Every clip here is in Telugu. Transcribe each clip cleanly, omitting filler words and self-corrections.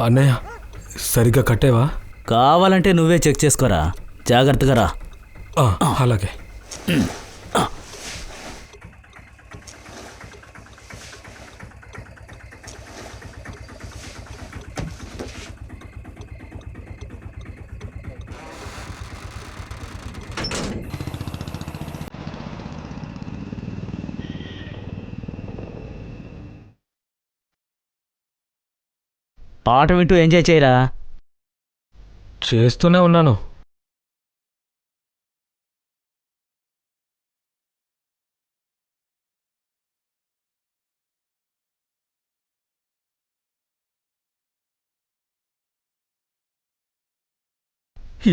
అన్నయ్య సరిగ్గా కట్టేవా? కావాలంటే నువ్వే చెక్ చేసుకోరా, జాగ్రత్తగా రా. అలాగే. పాట వింటూ ఎంజాయ్ చేయరా. చేస్తూనే ఉన్నాను.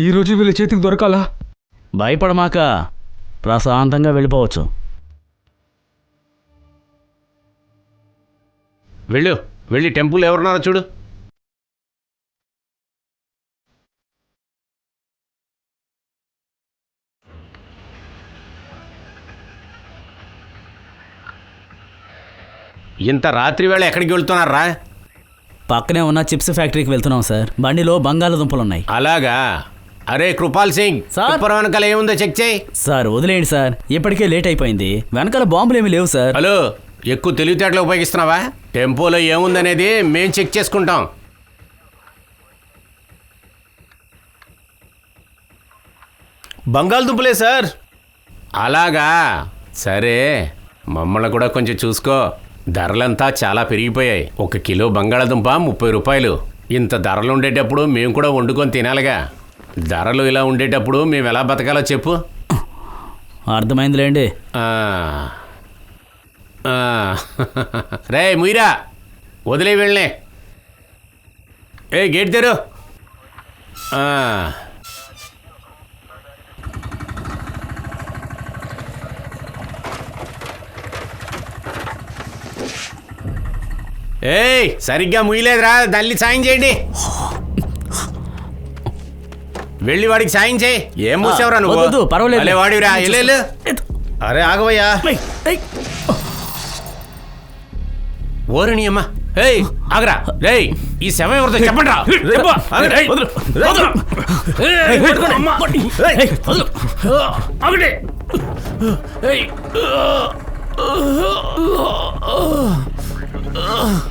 ఈరోజు వీళ్ళ చేతికి దొరకాలా? భయపడమాక, ప్రశాంతంగా వెళ్ళిపోవచ్చు. వెళ్ళి టెంపుల్ ఎవరున్నారో చూడు. ఇంత రాత్రి వేళ ఎక్కడికి వెళ్తున్నారా? పక్కనే ఉన్న చిప్స్ ఫ్యాక్టరీకి వెళ్తున్నాం సార్. బండిలో బంగాళదుంపలున్నాయి. అలాగా. అరే కృపాల్ సింగ్, వెనకాల ఏముందో చెక్ చేయి. సార్ వదిలేయండి సార్, ఇప్పటికే లేట్ అయిపోయింది. వెనకాల బాంబులేమీ లేవు సార్. హలో, ఎక్కువ తెలివితేటలు ఉపయోగిస్తున్నావా? టెంపోలో ఏముందనేది మేం చెక్ చేసుకుంటాం. బంగాళదుంపలే సార్. అలాగా, సరే. మమ్మల్ని కూడా కొంచెం చూసుకో. ధరలంతా చాలా పెరిగిపోయాయి. 1 కిలో బంగాళదుంప 30 రూపాయలు. ఇంత ధరలు ఉండేటప్పుడు మేము కూడా వండుకొని తినాలిగా. ధరలు ఇలా ఉండేటప్పుడు మేము ఎలా బతకాలో చెప్పు. అర్థమైందిలేండి. రే ముయిరా, వదిలే వెళ్ళే. గేట్ తెరు. సరిగ్గా ముయ్యలేదురా, తల్లి సాయం చేయండి. వెళ్ళి వాడికి సాయం చేయి. ఏం మూసావురా నువ్వు? పర్వాలేదు వాడిరా. అరే ఆగవయ్యా. ఓరణి అమ్మా. ఆగరా. రేయ్, ఈ శవం ఎవరితో చెప్పండి రా.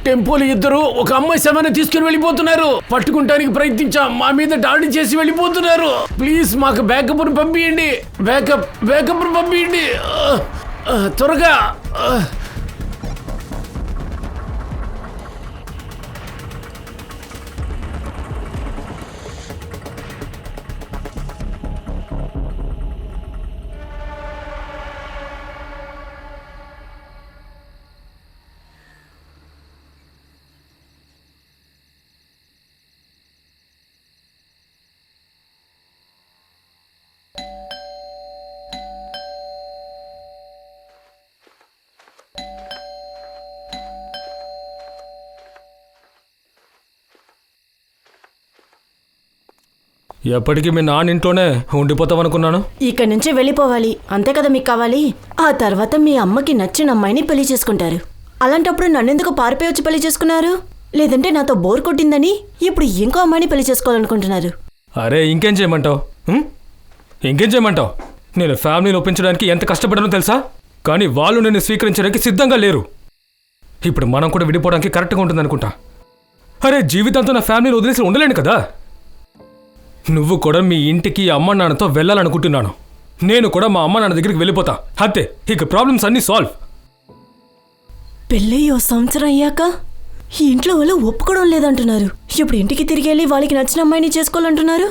టెంపోలు ఇద్దరు ఒక అమ్మాయి శవాన్ని తీసుకుని వెళ్ళిపోతున్నారు. పట్టుకుంటానికి ప్రయత్నించాం, మా మీద దాడి చేసి వెళ్ళిపోతున్నారు. ప్లీజ్ మాకు బ్యాకప్ పంపించండి. బ్యాకప్ పంపించండి త్వరగా. ఎప్పటికీ మీ నాన్న ఇంట్లోనే ఉండిపోతాం అనుకున్నాను. ఇక్కడి నుంచి వెళ్ళిపోవాలి, అంతే కదా మీకు కావాలి. ఆ తర్వాత మీ అమ్మకి నచ్చిన అమ్మాయిని పెళ్లి చేసుకుంటారు. అలాంటప్పుడు నన్నెందుకు పారిపోయి వచ్చి పెళ్లి చేసుకున్నారు? లేదంటే నాతో బోర్ కొట్టిందని ఇప్పుడు ఇంకో అమ్మాయిని పెళ్లి చేసుకోవాలనుకుంటున్నారు. అరే ఇంకేం చేయమంటావు? నేను ఫ్యామిలీని ఒప్పించడానికి ఎంత కష్టపడానో తెలుసా? కానీ వాళ్ళు నిన్ను స్వీకరించడానికి సిద్ధంగా లేరు. ఇప్పుడు మనం కూడా విడిపోవడానికి కరెక్ట్గా ఉంటుంది అనుకుంటా. అరే జీవితంతో నా ఫ్యామిలీని వదిలేసి ఉండలేను కదా. నువ్వు కూడా మీ ఇంటికి అమ్మ నాన్నతో వెళ్ళాలనుకుంటున్నాను. నేను కూడా మా అమ్మ నాన్న దగ్గరికి వెళ్ళిపోతా. అంతే, ఇక ప్రాబ్లమ్స్ అన్నీ సాల్వ్. పెళ్ళయ్యో సంవత్సరం అయ్యాక ఈ ఇంట్లో వాళ్ళు ఒప్పుకోవడం లేదంటున్నారు. ఇప్పుడు ఇంటికి తిరిగి వెళ్ళి వాళ్ళకి నచ్చిన అమ్మాయిని చేసుకోవాలంటున్నారు.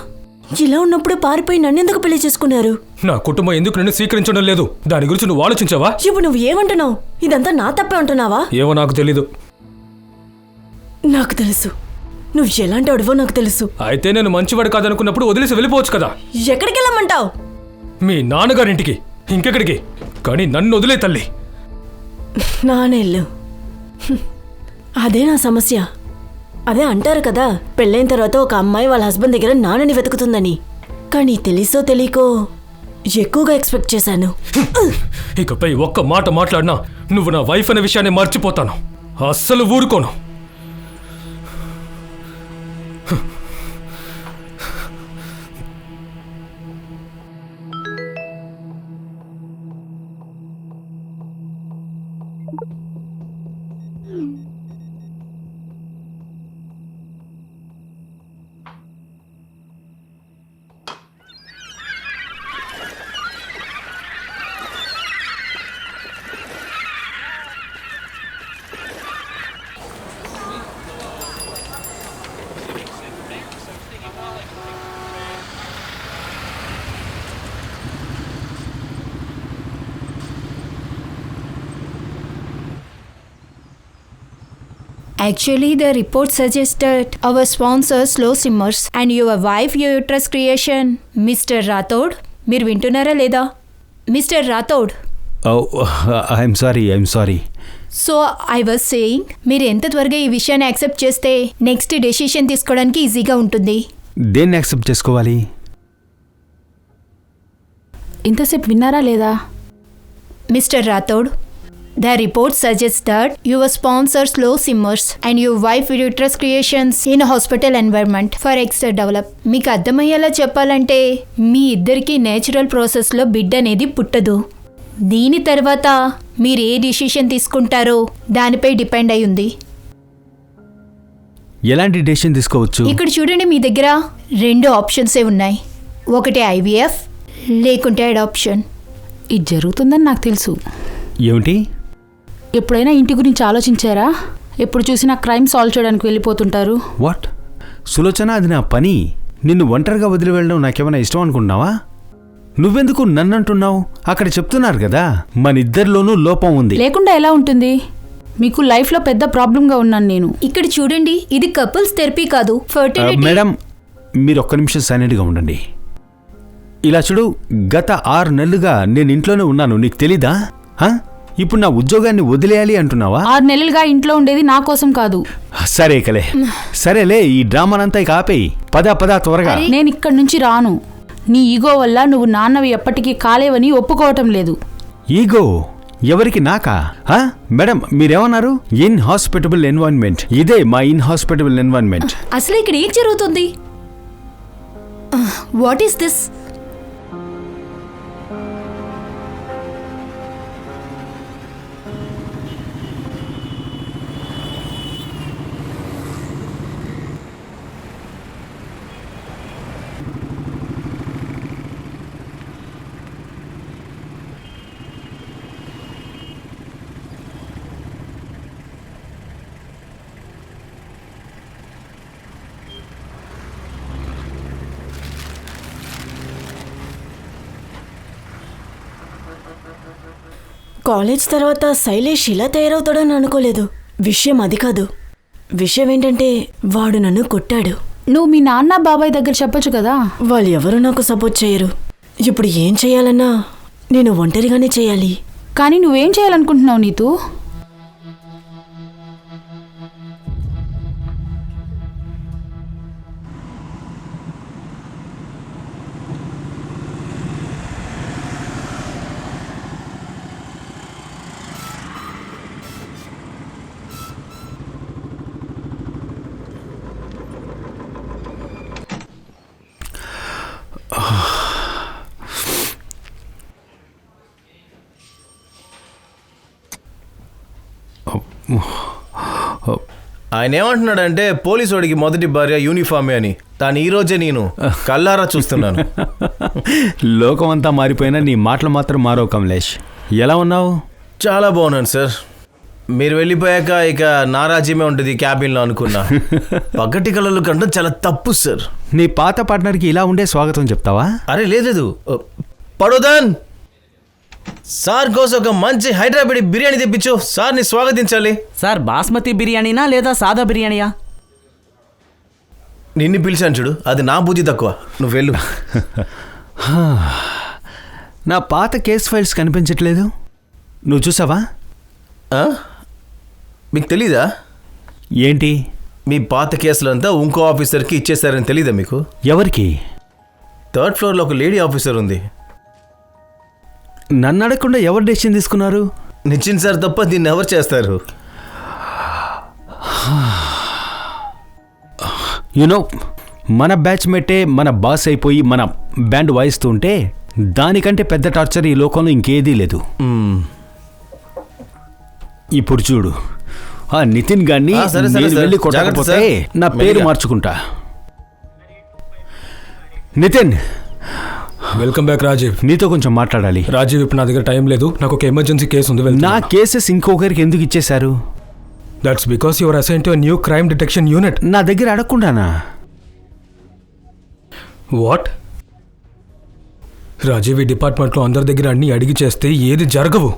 ఇలా ఉన్నప్పుడు పారిపోయి నన్నెందుకు పెళ్లి చేసుకున్నారు? నా కుటుంబం ఎందుకు నన్ను స్వీకరించడం లేదు, దాని గురించి నువ్వు ఆలోచించావా? ఇప్పుడు నువ్వు ఏమంటున్నావు? ఇదంతా నా తప్పే అంటున్నావా? ఏమో నాకు తెలీదు. నాకు తెలుసు, నువ్వు ఎలాంటి అడువో నాకు తెలుసు. అయితే నేను మంచివాడు కాదనుకున్నప్పుడు వదిలేసి వెళ్ళిపోవచ్చు కదా. ఎక్కడికి వెళ్ళమంటావు? మీ నాన్నగారింటికి. ఇంకెక్కడికి? కానీ నన్ను వదిలే తల్లి. నానెళ్ళు. అదే నా సమస్య. అదే అంటారు కదా, పెళ్ళైన తర్వాత ఒక అమ్మాయి వాళ్ళ హస్బెండ్ దగ్గర నాన్నని వెతుకుతుందని. కానీ తెలుసో తెలియకో ఎక్కువగా ఎక్స్పెక్ట్ చేశాను. ఇకపై ఒక్క మాట మాట్లాడినా నువ్వు నా వైఫ్ అనే విషయాన్ని మర్చిపోతాను. అస్సలు ఊరుకోను. Actually, the report suggests that our sponsor slow simmers and your wife your uterus creation. Mr. Rathod, మీరు వింటున్నారా లేదా? Mister Rathod. I'm sorry. So I was saying, మీరు ఎంత త్వరగా ఈ విషయాన్ని యాక్సెప్ట్ చేస్తే నెక్స్ట్ డెసిషన్ తీసుకోవడానికి ఈజీగా ఉంటుంది. దేన్ని యాక్సెప్ట్ చేసుకోవాలి? ఇంతసేపు విన్నారా లేదా? Mister Rathod, the report suggests that your sponsor slow simmers and your wife uterus creations in a hospital environment for extra develop. మీకు అర్థమయ్యేలా చెప్పాలంటే మీ ఇద్దరికి నేచురల్ ప్రాసెస్లో బిడ్డ అనేది పుట్టదు. దీని తర్వాత మీరు ఏ డిసిషన్ తీసుకుంటారో దానిపై డిపెండ్ అయి ఉంది. ఎలాంటి డెసిషన్ తీసుకోవచ్చు? ఇక్కడ చూడండి, మీ దగ్గర 2 ఆప్షన్సే ఉన్నాయి. ఒకటి IVF లేకుంటే అడాప్షన్. ఇది జరుగుతుందని నాకు తెలుసు. ఏమిటి? ఎప్పుడైనా ఇంటి గురించి ఆలోచించారా? ఎప్పుడు చూసినా క్రైమ్ సాల్వ్ చేయడానికి వెళ్ళిపోతుంటారు. వాట్ సులోచన, అది నా పని. నిన్ను ఒంటరిగా వదిలి వెళ్ళడం నాకేమైనా ఇష్టం అనుకుంటున్నావా? నువ్వెందుకు నన్ను అంటున్నావు? అక్కడ చెప్తున్నారు కదా మన ఇద్దరిలోనూ లోపం ఉంది. లేకుండా ఎలా ఉంటుంది? మీకు లైఫ్లో పెద్ద ప్రాబ్లంగా ఉన్నాను నేను. ఇక్కడ చూడండి, ఇది కపుల్స్ థెరపీ కాదు, ఫర్టిలిటీ. మేడం, మీరు ఒక్క నిమిషం సైలెంట్గా ఉండండి. ఇలా చూడు, గత 6 నెలలుగా నేను ఇంట్లోనే ఉన్నాను, నీకు తెలీదా? ఇప్పుడు నా ఉద్యోగాన్ని వదిలేయాలి అంటున్నావా? 6 నెలలుగా ఇంట్లో ఉండేది నా కోసం కాదు. సరేలే, ఈ డ్రామానంతా ఇక ఆపేయి. పద త్వరగా. నేను ఇక్కడి నుంచి రాను. నీ ఈగో వల్ల నువ్వు నాన్నవి ఎప్పటికీ కాలేవని ఒప్పుకోవటం లేదు. ఈగో? ఎవరికి? నాకా? మేడం, మీరేమన్నారు? ఇన్హాస్పిటబుల్ ఎన్వైరన్మెంట్. ఇదే మా ఇన్హాస్పిటబుల్ ఎన్వైరన్మెంట్. అసలు ఇక్కడ ఏం జరుగుతుంది? What is this? కాలేజ్ తర్వాత శైలేష్ ఇలా తయారవుతాడని అనుకోలేదు. విషయం అది కాదు. విషయం ఏంటంటే వాడు నన్ను కొట్టాడు. నువ్వు మీ నాన్న బాబాయ్ దగ్గర చెప్పొచ్చు కదా. వాళ్ళు ఎవరు నాకు సపోర్ట్ చేయరు. ఇప్పుడు ఏం చేయాలన్నా నేను ఒంటరిగానే చేయాలి. కానీ నువ్వేం చేయాలనుకుంటున్నావు నీతూ? ఆయన ఏమంటున్నాడంటే పోలీసు వాడికి మొదటి భార్య యూనిఫామే అని. తాను ఈరోజే నేను కల్లారా చూస్తున్నాను. లోకమంతా మారిపోయినా నీ మాటలు మాత్రం మారవు కమలేష్. ఎలా ఉన్నావు? చాలా బాగున్నాను సార్. మీరు వెళ్ళిపోయాక ఇక నా రాజ్యమే ఉంటుంది క్యాబిన్లో అనుకున్నా. పగటి కళలు కంటే చాలా తప్పు సార్. నీ పాత పార్ట్నర్కి ఇలా ఉండే స్వాగతం చెప్తావా? అరే లేదు, పడోదాన్ సార్ కోసం ఒక మంచి హైదరాబాదీ బిర్యానీ తెప్పించు. సార్ని స్వాగతించాలి. సార్, బాస్మతి బిర్యానీనా లేదా సాదా బిర్యానీయా? నిన్ను పిలిచాను చూడు, అది నా బుద్ధి తక్కువ. నువ్వు వెళ్ళు. నా పాత కేస్ ఫైల్స్ కనిపించట్లేదు. నువ్వు చూసావా? మీకు తెలీదా? ఏంటి? మీ పాత కేసులంతా ఇంకో ఆఫీసర్కి ఇచ్చేసారని తెలీదా మీకు? ఎవరికి? 3rd ఫ్లోర్లో ఒక లేడీ ఆఫీసర్ ఉంది. నన్ను అడగకుండా ఎవరు డెసిషన్ తీసుకున్నారు? నిశ్చిన్ సార్ తప్ప దీన్ని ఎవరు చేస్తారు? యునో, మన బ్యాచ్ మెట్టే మన బాస్ అయిపోయి మన బ్యాండ్ వాయిస్తూ ఉంటే దానికంటే పెద్ద టార్చర్ ఈ లోకంలో ఇంకేదీ లేదు. ఇప్పుడు చూడు, ఆ నితిన్ గాన్ని సరే, సరే, నేను సార్. వెళ్ళి జాగ్రత్త, కొట్టకపోతే సార్. నా పేరు మెల్లిగా. మార్చుకుంటా. Nitin, welcome back Rajeev. నీతో కొంచెం మాట్లాడాలి. రాజీవ్, ఇప్పుడు నా దగ్గర టైం లేదు. నాకు ఒక ఎమర్జెన్సీ కేసు ఉంది. నా కేసెస్ ఇంకొకరికి ఎందుకు ఇచ్చేశారు? That's because your assign to new crime detection unit. నా దగ్గర అడగకుండానా? వాట్? రాజీవ్, ఈ డిపార్ట్మెంట్లో అందరి దగ్గర అన్నీ అడిగి చేస్తే ఏది జరగవు.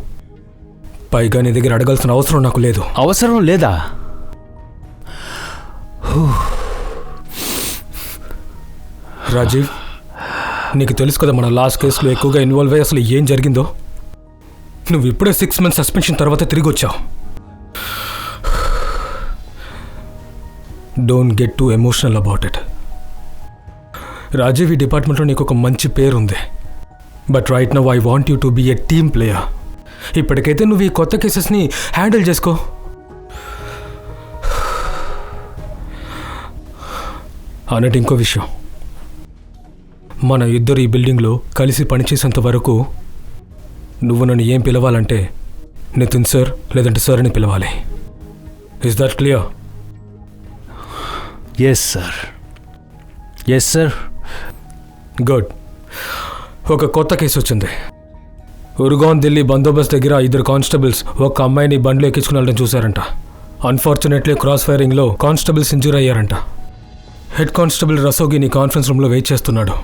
పైగా నీ దగ్గర అడగాల్సిన అవసరం నాకు లేదు. అవసరం లేదా? రాజీవ్, నీకు తెలుసు కదా మన లాస్ట్ కేసులో ఎక్కువగా ఇన్వాల్వ్ అయ్యి అసలు ఏం జరిగిందో. నువ్వు ఇప్పుడే 6 months సస్పెన్షన్ తర్వాత తిరిగి వచ్చావు. Don't get too emotional about it. Rajeev, ఈ డిపార్ట్మెంట్లో నీకు ఒక మంచి పేరు ఉంది. But right now I want you to be a team player. ఇప్పటికైతే నువ్వు ఈ కొత్త కేసెస్ని హ్యాండిల్ చేసుకో. అన్నట్టు ఇంకో విషయం, మన ఇద్దరు ఈ బిల్డింగ్లో కలిసి పనిచేసేంత వరకు నువ్వు నన్ను ఏం పిలవాలంటే నితిన్ సార్ లేదంటే సార్ అని పిలవాలి. Is that clear? Yes sir. Yes sir. Good. ఒక కొత్త కేసు వచ్చింది. ఉర్గాన్ ఢిల్లీ బందోబస్తు దగ్గర 2 కానిస్టేబుల్స్ ఒక అమ్మాయిని బండ్లో ఎక్కించుకుని వెళ్ళడం చూశారంట. అన్ఫార్చునేట్లీ క్రాస్ ఫైరింగ్లో కానిస్టేబుల్స్ ఇంజూర్ అయ్యారంట. హెడ్ కానిస్టేబుల్ రసోగిని కాన్ఫరెన్స్ రూమ్లో వెయిట్ చేస్తున్నాడు.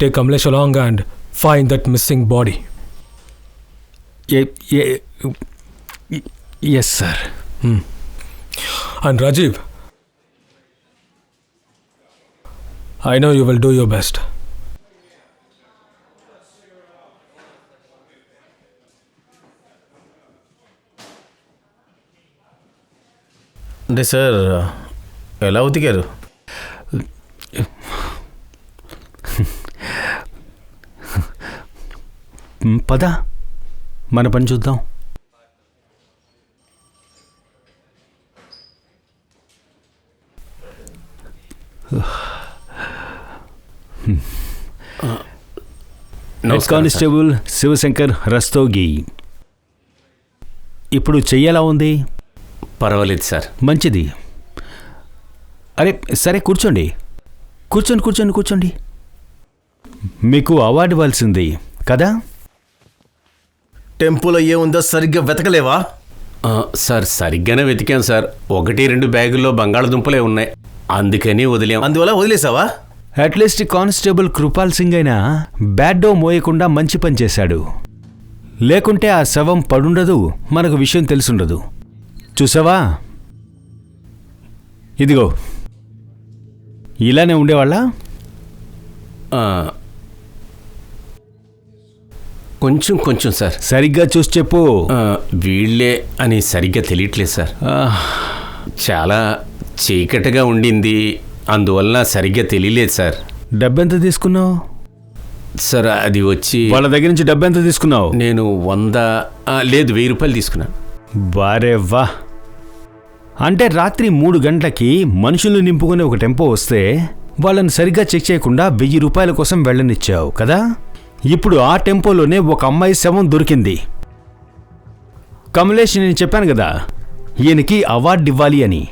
Take Kamlesh along and find that missing body. Yes sir. And Rajeev, I know you will do your best. అంటే సార్ ఎలా ఉతికారు? పద, మన పని చూద్దాం. Head constable Shivshankar Rastogi. ఇప్పుడు చెయ్యేలా ఉంది? పర్వాలేదు సార్. మంచిది. అరే సరే, కూర్చోండి కూర్చోండి కూర్చోండి కూర్చోండి. మీకు అవార్డు ఇవ్వాల్సింది కదా? టెంపులో ఏముందో సరిగ్గా వెతకలేవా? సార్, సరిగ్గానే వెతికాం సార్. 1-2 బ్యాగుల్లో బంగాళదుంపలే ఉన్నాయి, అందుకని వదిలేం. అందువల్ల వదిలేసావా? అట్లీస్ట్ కానిస్టేబుల్ కృపాల్ సింగ్ అయినా బ్యాడ్డో మోయకుండా మంచి పని చేశాడు. లేకుంటే ఆ శవం పడుండదు, మనకు విషయం తెలుసుండదు. చూసావా, ఇదిగో ఇలానే ఉండేవాళ్ళ? కొంచెం కొంచెం సార్. సరిగ్గా చూసి చెప్పు. వీళ్ళే అని సరిగ్గా తెలియట్లేదు సార్. చాలా చీకటిగా ఉండింది, అందువల్ల సరిగ్గా తెలియలేదు సార్. డబ్బెంత తీసుకున్నావు? సార్ అది వచ్చి వాళ్ళ దగ్గర నుంచి డబ్బెంత తీసుకున్నావు? నేను 100 లేదు 1000 రూపాయలు తీసుకున్నాను. బారే వా. అంటే రాత్రి 3 గంటలకి మనుషుల్ని నింపుకునే ఒక టెంపో వస్తే వాళ్ళని సరిగ్గా చెక్ చేయకుండా 1000 రూపాయల కోసం వెళ్ళనిచ్చావు కదా. ఇప్పుడు ఆ టెంపోలోనే ఒక అమ్మాయి శవం దొరికింది. కమలేష్, నేను చెప్పాను కదా ఈయనకి అవార్డు ఇవ్వాలి అని.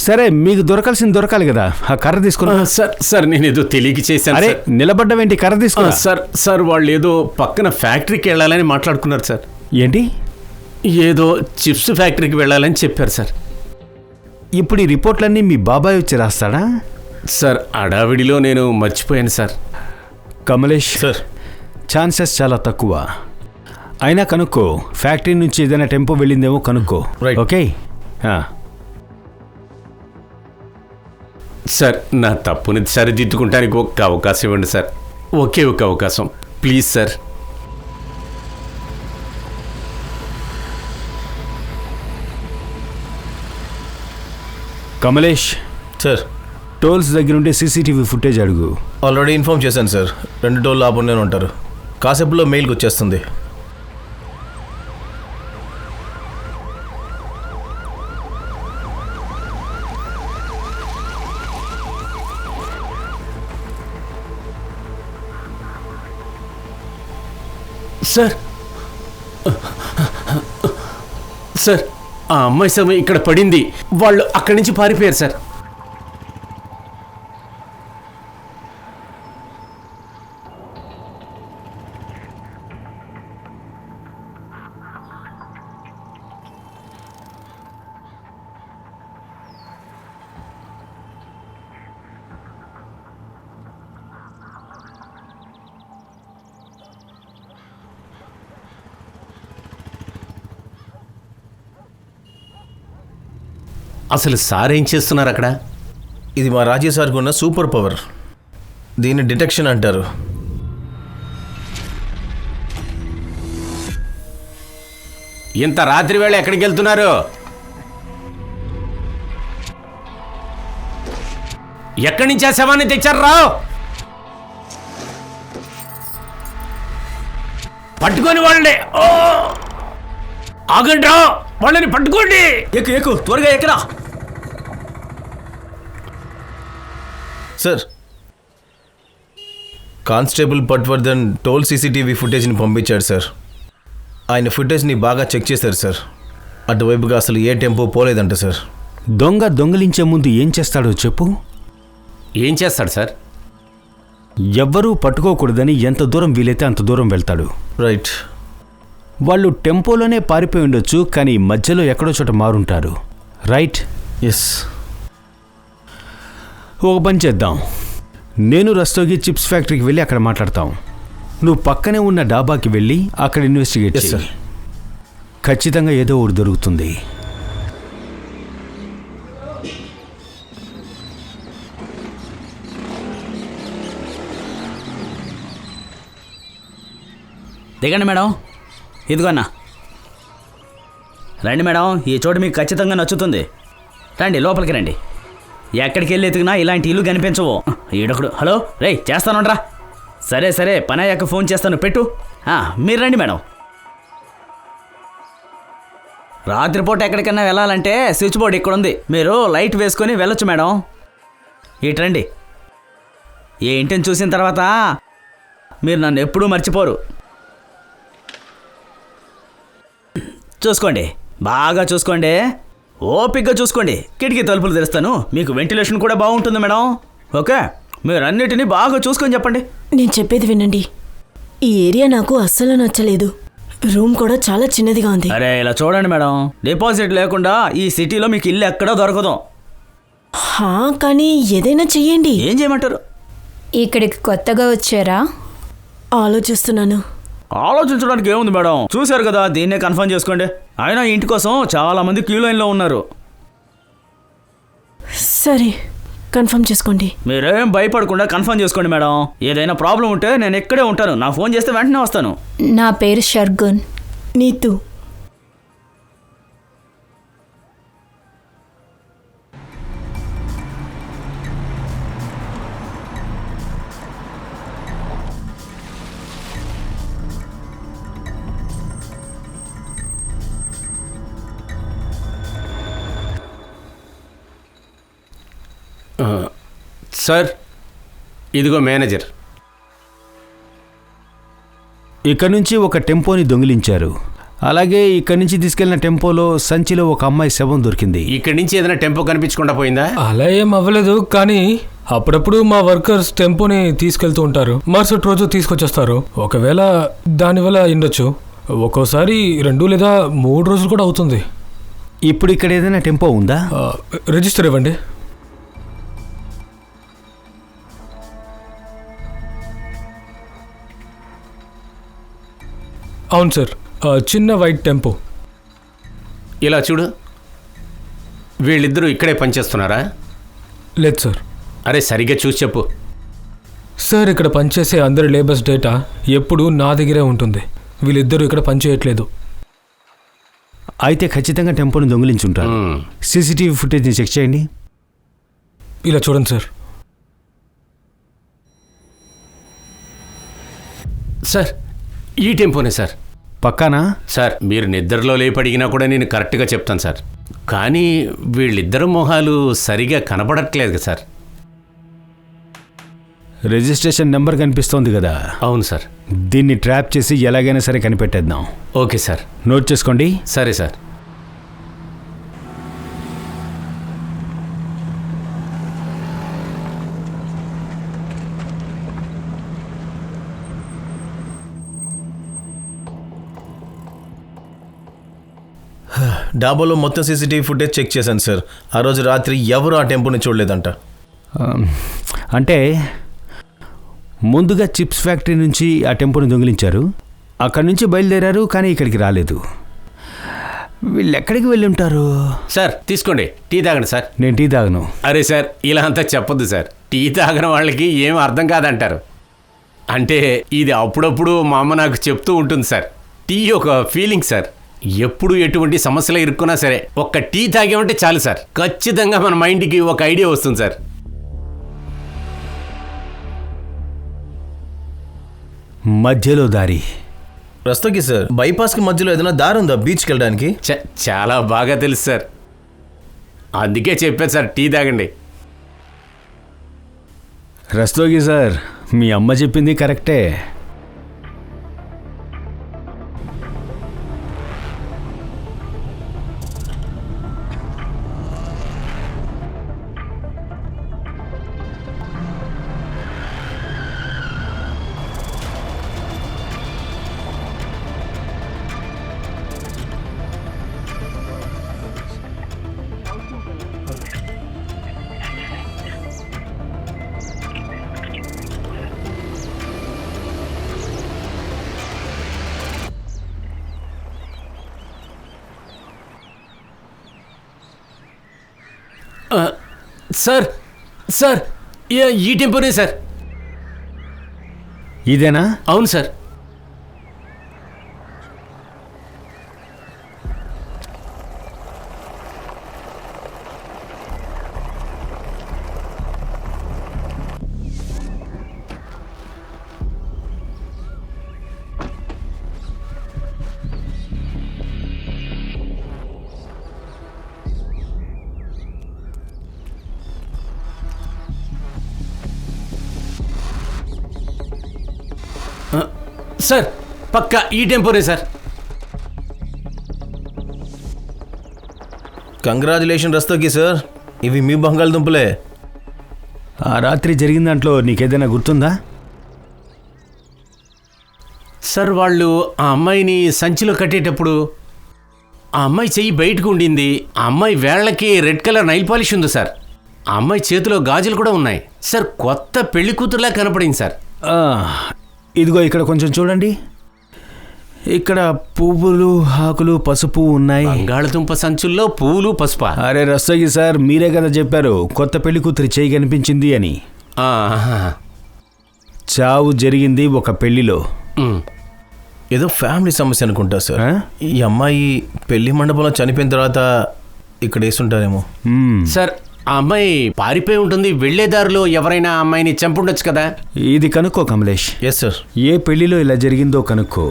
సరే, మీకు దొరకాల్సింది దొరకాలి కదా. ఆ కర్ర తీసుకున్నా. సార్ నేను ఏదో తెలియక చేశాను. అరే నిలబడ్డవేంటి? కర్ర తీసుకున్నా. సార్ వాళ్ళు ఏదో పక్కన ఫ్యాక్టరీకి వెళ్ళాలని మాట్లాడుకున్నారు సార్. ఏంటి? ఏదో చిప్స్ ఫ్యాక్టరీకి వెళ్ళాలని చెప్పారు సార్. ఇప్పుడు ఈ రిపోర్ట్లన్నీ మీ బాబాయ్ వచ్చి రాస్తాడా? సార్ అడావిడిలో నేను మర్చిపోయాను సార్. కమలేష్ సార్, ఛాన్సెస్ చాలా తక్కువ. అయినా కనుక్కో, ఫ్యాక్టరీ నుంచి ఏదైనా టెంపో వెళ్ళిందేమో కనుక్కో. రైట్. ఓకే. సార్, నా తప్పుని సరిదిద్దుకుంటానికి ఒక్క అవకాశం ఇవ్వండి సార్. ఒకే ఒక అవకాశం please sir. Kamlesh, sir tolls దగ్గర ఉంటే సీసీటీవీ ఫుటేజ్ అడుగు. ఆల్రెడీ ఇన్ఫార్మ్ చేశాను సార్. 2 టోల్ ఆపనే ఉంటారు. కాసేపులో మెయిల్కి వచ్చేస్తుంది. సార్ సార్ ఆ అమ్మాయి శవం ఇక్కడ పడింది. వాళ్ళు అక్కడి నుంచి పారిపోయారు సార్. అసలు సార్ ఏం చేస్తున్నారు అక్కడ? ఇది మా రాజీ సార్కు ఉన్న సూపర్ పవర్. దీన్ని డిటెక్షన్ అంటారు. ఇంత రాత్రి వేళ ఎక్కడికి వెళ్తున్నారు? ఎక్కడి నుంచి ఆ శవాన్ని తెచ్చారు? రావు పట్టుకొని వాళ్ళని. ఓ ఆగండి రా, వాళ్ళని పట్టుకోండి. ఎక్కు త్వరగా ఎక్కరా. Sir, constable Patwardhan toll CCTV ఫుటేజ్ని పంపించాడు సార్. ఆయన ఫుటేజ్ని బాగా చెక్ చేశారు సార్. అటువైపుగా అసలు ఏ టెంపో పోలేదంట సార్. దొంగలించే ముందు ఏం చేస్తాడో చెప్పు. ఏం చేస్తాడు సార్? ఎవ్వరూ పట్టుకోకూడదని ఎంత దూరం వీలైతే అంత దూరం వెళ్తాడు. రైట్. వాళ్ళు టెంపోలోనే పారిపోయి ఉండొచ్చు, కానీ మధ్యలో ఎక్కడో చోట మారుంటారు. రైట్? ఎస్. ఒక పని చేద్దాం. నేను రస్తోగి చిప్స్ ఫ్యాక్టరీకి వెళ్ళి అక్కడ మాట్లాడతాం. నువ్వు పక్కనే ఉన్న డాబాకి వెళ్ళి అక్కడ ఇన్వెస్టిగేట్ Yes, చేయి. ఖచ్చితంగా ఏదో ఒకటి దొరుకుతుంది. దిగండి మేడం. ఇదిగో అన్న. రండి మేడం, ఈ చోటు మీకు ఖచ్చితంగా నచ్చుతుంది. రండి, లోపలికి రండి. ఎక్కడికి వెళ్ళి ఎతికినా ఇలాంటి ఇల్లు కనిపించవు. ఈడొకడు హలో రేయ్ చేస్తానుండ్రా. సరే పని అయ్యాక ఫోన్ చేస్తాను, పెట్టు. మీరు రండి మేడం. రాత్రిపూట ఎక్కడికైనా వెళ్ళాలంటే స్విచ్ బోర్డ్ ఇక్కడ ఉంది. మీరు లైట్ వేసుకొని వెళ్ళొచ్చు మేడం. ఇటు రండి. ఈ ఇంటిని చూసిన తర్వాత మీరు నన్ను ఎప్పుడూ మర్చిపోరు. చూసుకోండి, బాగా చూసుకోండి, ఓపికగా చూసుకోండి. కిటికీ తలుపులు తెరుస్తాను, మీకు వెంటిలేషన్ కూడా బాగుంటుంది మేడం. ఓకే, మీరు అన్నిటినీ బాగా చూసుకొని చెప్పండి. నేను చెప్పేది వినండి. ఈ ఏరియా నాకు అస్సలు నచ్చలేదు. రూమ్ కూడా చాలా చిన్నదిగా ఉంది. అరే ఇలా చూడండి మేడం, డిపాజిట్ లేకుండా ఈ సిటీలో మీకు ఇల్లు ఎక్కడో దొరకదు. కానీ ఏదైనా చెయ్యండి. ఏం చేయమంటారు? ఇక్కడికి కొత్తగా వచ్చారా? ఆలోచిస్తున్నాను. ఆలోచించడానికి ఏముంది మేడం, చూశారు కదా, దీన్నే కన్ఫర్మ్ చేసుకోండి. అయినా ఇంటి కోసం చాలా మంది క్యూ లైన్లో ఉన్నారు. సరే, కన్ఫర్మ్ చేసుకోండి. మీరేం భయపడకుండా కన్ఫర్మ్ చేసుకోండి మేడం. ఏదైనా ప్రాబ్లం ఉంటే నేను ఇక్కడే ఉంటాను. నా ఫోన్ చేస్తే వెంటనే వస్తాను. నా పేరు షర్గున్. నీతు. సార్, ఇదిగో మేనేజర్. ఇక్కడ నుంచి ఒక టెంపోని దొంగిలించారు. అలాగే ఇక్కడి నుంచి తీసుకెళ్లిన టెంపోలో సంచిలో ఒక అమ్మాయి శవం దొరికింది. ఇక్కడి నుంచి ఏదైనా టెంపో కనిపించకుండా పోయిందా? అలా ఏం అవ్వలేదు, కానీ అప్పుడప్పుడు మా వర్కర్స్ టెంపోని తీసుకెళ్తూ ఉంటారు. మరుసటి రోజు తీసుకొచ్చేస్తారు. ఒకవేళ దానివల్ల ఉండొచ్చు. ఒక్కోసారి 2 లేదా 3 రోజులు కూడా అవుతుంది. ఇప్పుడు ఇక్కడ ఏదైనా టెంపో ఉందా? రిజిస్టర్ ఇవ్వండి. అవును సార్, చిన్న వైట్ టెంపో. ఇలా చూడు, వీళ్ళిద్దరూ ఇక్కడే పనిచేస్తున్నారా? లేదు సార్. అరే సరిగ్గా చూసి చెప్పు. సార్, ఇక్కడ పనిచేసే అందరి లేబర్స్ డేటా ఎప్పుడు నా దగ్గరే ఉంటుంది. వీళ్ళిద్దరూ ఇక్కడ పనిచేయట్లేదు. అయితే ఖచ్చితంగా టెంపోని దొంగిలించుంటారు. సీసీటీవీ ఫుటేజ్ని చెక్ చేయండి. ఇలా చూడండి సార్. సార్, ఈ టెంపోనే సార్. పక్కానా? సార్, మీరు నిద్రలో లేపడిగినా కూడా నేను కరెక్ట్గా చెప్తాను సార్. కానీ వీళ్ళిద్దరు మొహాలు సరిగా కనపడట్లేదు కదా సార్. రిజిస్ట్రేషన్ నెంబర్ కనిపిస్తోంది కదా? అవును సార్. దీన్ని ట్రాప్ చేసి ఎలాగైనా సరే కనిపెట్టేద్దాం. Okay sir. నోట్ చేసుకోండి. సరే సార్. డాబాలో మొత్తం సీసీటీవీ ఫుటేజ్ చెక్ చేశాను సార్. ఆ రోజు రాత్రి ఎవరు ఆ టెంపుల్ని చూడలేదంట. అంటే ముందుగా చిప్స్ ఫ్యాక్టరీ నుంచి ఆ టెంపోని దొంగిలించారు, అక్కడి నుంచి బయలుదేరారు, కానీ ఇక్కడికి రాలేదు. వీళ్ళు ఎక్కడికి వెళ్ళి ఉంటారు? సార్ తీసుకోండి, టీ తాగండి సార్. నేను టీ తాగను. అరే సార్, ఇలా అంతా చెప్పొద్దు సార్. టీ తాగిన వాళ్ళకి ఏం అర్థం కాదంటారు. అంటే ఇది అప్పుడప్పుడు మా అమ్మ నాకు చెప్తూ ఉంటుంది సార్. టీ ఒక ఫీలింగ్ సార్. ఎప్పుడు ఎటువంటి సమస్యలు ఇరుక్కున్నా సరే ఒక్క టీ తాగామంటే చాలు సార్, ఖచ్చితంగా మన మైండ్కి ఒక ఐడియా వస్తుంది సార్. మధ్యలో దారి రస్తోగి సార్, బైపాస్కి మధ్యలో ఏదైనా దారి ఉందా బీచ్కి వెళ్ళడానికి? చాలా బాగా తెలుసు సార్, అందుకే చెప్పాను సార్ టీ తాగండి. రస్తోగి సార్, మీ అమ్మ చెప్పింది కరెక్టే. సార్ సార్, ఈ టెంపోనే సార్. ఇదేనా? అవును సార్. సార్ పక్కా ఈ టెంపోనే సార్. కంగ్రాచులేషన్ రస్తోగి సార్, ఇవి మీ బంగాళదుంపలే. ఆ రాత్రి జరిగిన దాంట్లో నీకేదైనా గుర్తుందా? సార్ వాళ్ళు ఆ అమ్మాయిని సంచిలో కట్టేటప్పుడు ఆ అమ్మాయి చెయ్యి బయటకు ఉండింది. ఆ అమ్మాయి వేళ్లకి రెడ్ కలర్ నైల్ పాలిష్ ఉంది సార్. ఆ అమ్మాయి చేతిలో గాజులు కూడా ఉన్నాయి సార్. కొత్త పెళ్లి కూతురులా కనపడింది సార్. ఇదిగో ఇక్కడ కొంచెం చూడండి, ఇక్కడ పువ్వులు, ఆకులు, పసుపు ఉన్నాయి. బంగాళదుంప సంచుల్లో పువ్వులు, పసుపు. అరే రస్తోగి సార్, మీరే కదా చెప్పారు కొత్త పెళ్లి కూతురి చేయి కనిపించింది అని. చావు జరిగింది ఒక పెళ్లిలో. ఏదో ఫ్యామిలీ సమస్య అనుకుంటా సార్. ఈ అమ్మాయి పెళ్లి మండపంలో చనిపోయిన తర్వాత ఇక్కడ వేసుంటారేమో సార్. ఆ అమ్మాయి పారిపోయి ఉంటుంది, వెళ్లేదారిలో ఎవరైనా ఆ అమ్మాయిని చంపుండొచ్చు కదా. ఇది కనుక్కో కమలేష్. Yes sir. ఏ పెళ్లిలో ఇలా జరిగిందో కనుక్కో.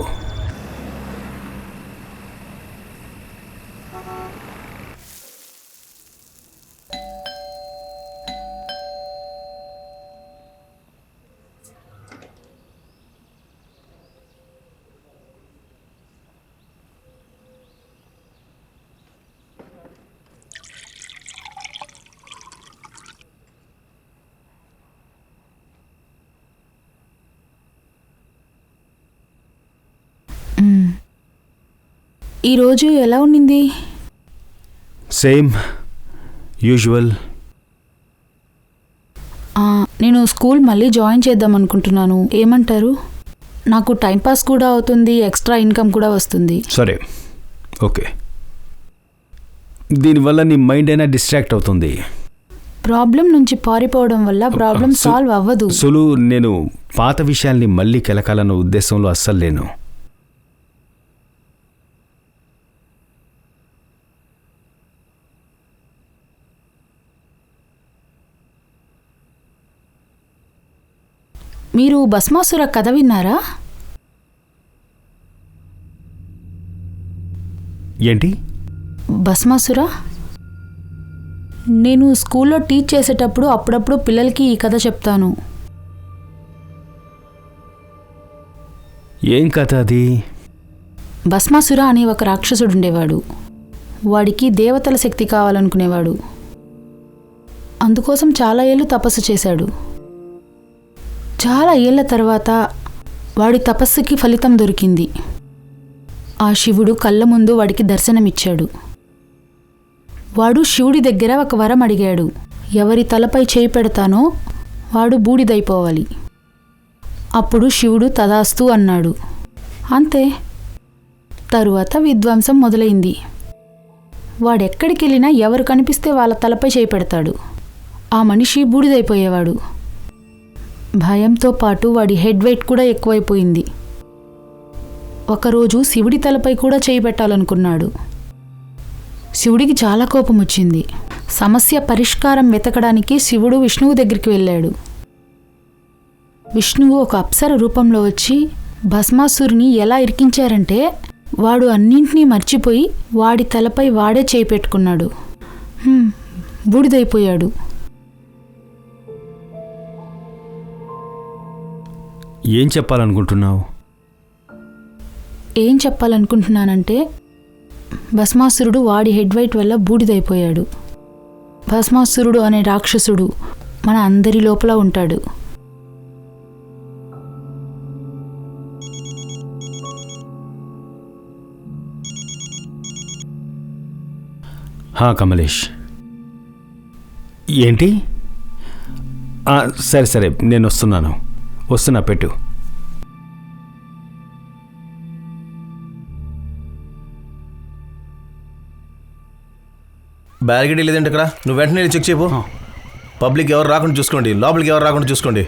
ఈరోజు ఎలా ఉండింది? Same usual. నేను స్కూల్ మళ్ళీ జాయిన్ చేద్దాం అనుకుంటున్నాను, ఏమంటారు? నాకు టైంపాస్ కూడా అవుతుంది, ఎక్స్ట్రా ఇన్కమ్ కూడా వస్తుంది. సరే, ఓకే. దీనివల్ల నీ మైండ్ అయినా డిస్ట్రాక్ట్ అవుతుంది. ప్రాబ్లం నుంచి పారిపోవడం వల్ల ప్రాబ్లం సాల్వ్ అవ్వదు. సులు, నేను పాత విషయాల్ని మళ్ళీ కెలకాలన్న ఉద్దేశంలో అస్సలు లేను. మీరు భస్మాసుర కథ విన్నారా? ఏంటి భస్మాసుర? నేను స్కూల్లో టీచ్ చేసేటప్పుడు అప్పుడప్పుడు పిల్లలకి ఈ కథ చెప్తాను. ఏం కథ అది? భస్మాసుర అనే ఒక రాక్షసుడు ఉండేవాడు. వాడికి దేవతల శక్తి కావాలనుకునేవాడు. అందుకోసం చాలా ఏళ్ళు తపస్సు చేశాడు. చాలా ఏళ్ల తర్వాత వాడి తపస్సుకి ఫలితం దొరికింది. ఆ శివుడు కళ్ళ ముందు వాడికి దర్శనమిచ్చాడు. వాడు శివుడి దగ్గర ఒక వరం అడిగాడు. ఎవరి తలపై చేయి పెడతానో వాడు బూడిదైపోవాలి. అప్పుడు శివుడు తదాస్తు అన్నాడు. అంతే. తరువాత విధ్వంసం మొదలైంది. వాడెక్కడికెళ్ళినా ఎవరు కనిపిస్తే వాళ్ళ తలపై చేయి పెడతాడు. ఆ మనిషి బూడిదైపోయేవాడు. భయంతో పాటు వాడి హెడ్ వెయిట్ కూడా ఎక్కువైపోయింది. ఒకరోజు శివుడి తలపై కూడా చేయి పెట్టాలనుకున్నాడు. శివుడికి చాలా కోపం వచ్చింది. సమస్య పరిష్కారం వెతకడానికి శివుడు విష్ణువు దగ్గరికి వెళ్ళాడు. విష్ణువు ఒక అప్సర రూపంలో వచ్చి భస్మాసురుని ఎలా ఇరికించారంటే వాడు అన్నింటినీ మర్చిపోయి వాడి తలపై వాడే చేయి పెట్టుకున్నాడు. బూడిదైపోయాడు. ఏం చెప్పాలనుకుంటున్నావు? ఏం చెప్పాలనుకుంటున్నానంటే భస్మాసురుడు వాడి హెడ్ వెయిట్ వల్ల బూడిదైపోయాడు. భస్మాసురుడు అనే రాక్షసుడు మన అందరి లోపల ఉంటాడు. కమలేష్. ఏంటి? సరే సరే, నేను వస్తున్నా, పెట్టు. బ్యారిగేడ్ లేదంటే ఇక్కడ నువ్వు వెంటనే చెక్ చేయబో. పబ్లిక్ ఎవరు రాకుండా చూసుకోండి, లోపలికి ఎవరు రాకుండా చూసుకోండి.